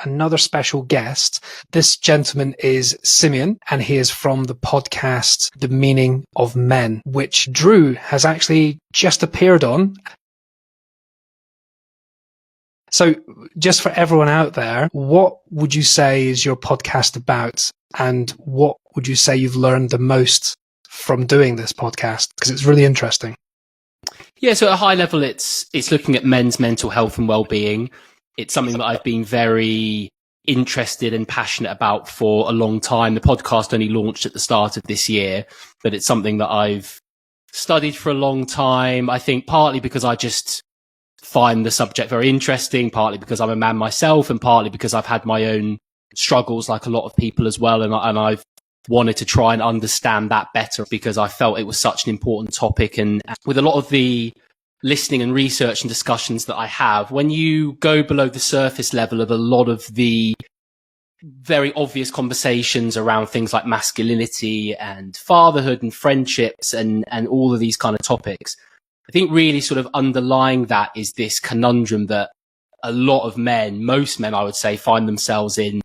another special guest. This gentleman is Simeon, and he is from the podcast The Meaning of Men, which Drew has actually just appeared on. So just for everyone out there, what would you say is your podcast about? And what would you say you've learned the most from doing this podcast? Because it's really interesting. Yeah, so at a high level, it's looking at men's mental health and well-being. It's something that I've been very interested and passionate about for a long time. The podcast only launched at the start of this year, but it's something that I've studied for a long time. I think partly because I just find the subject very interesting, partly because I'm a man myself, and partly because I've had my own struggles like a lot of people as well. And I've wanted to try and understand that better because I felt it was such an important topic. And with a lot of the listening and research and discussions that I have, when you go below the surface level of a lot of the very obvious conversations around things like masculinity and fatherhood and friendships and all of these kind of topics, I think really sort of underlying that is this conundrum that a lot of men, most men I would say, find themselves in,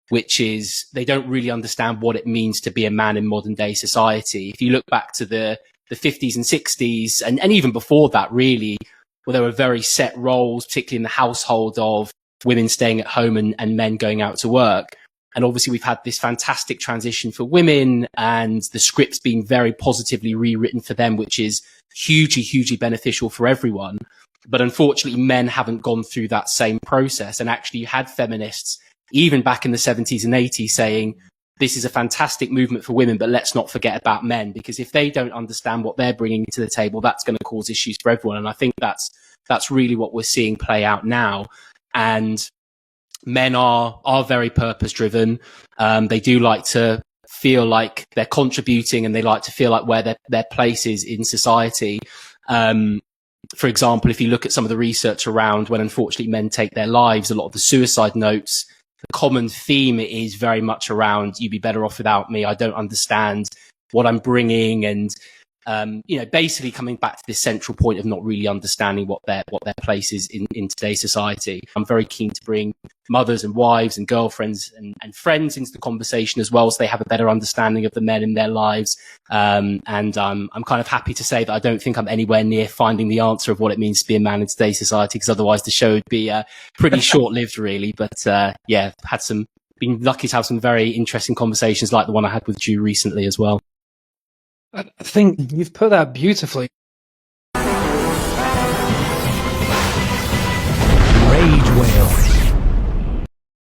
which is they don't really understand what it means to be a man in modern day society. If you look back to the 50s and 60s and even before that really, where there were very set roles, particularly in the household, of women staying at home and men going out to work. And obviously we've had this fantastic transition for women and the scripts being very positively rewritten for them, which is hugely, hugely beneficial for everyone. But unfortunately, men haven't gone through that same process. And actually you had feminists, even back in the 70s and 80s, saying, this is a fantastic movement for women, but let's not forget about men, because if they don't understand what they're bringing to the table, that's going to cause issues for everyone. And I think that's really what we're seeing play out now. And men are very purpose driven. They do like to feel like they're contributing, and they like to feel like where their place is in society. For example, if you look at some of the research around when unfortunately men take their lives, a lot of the suicide notes, the common theme is very much around, you'd be better off without me. I don't understand what I'm bringing. And, basically coming back to this central point of not really understanding what their place is in today's society. I'm very keen to bring mothers and wives and girlfriends and friends into the conversation as well, so they have a better understanding of the men in their lives. And I'm kind of happy to say that I don't think I'm anywhere near finding the answer of what it means to be a man in today's society, because otherwise the show would be pretty short-lived really. But been lucky to have some very interesting conversations like the one I had with Drew recently as well. I think you've put that beautifully.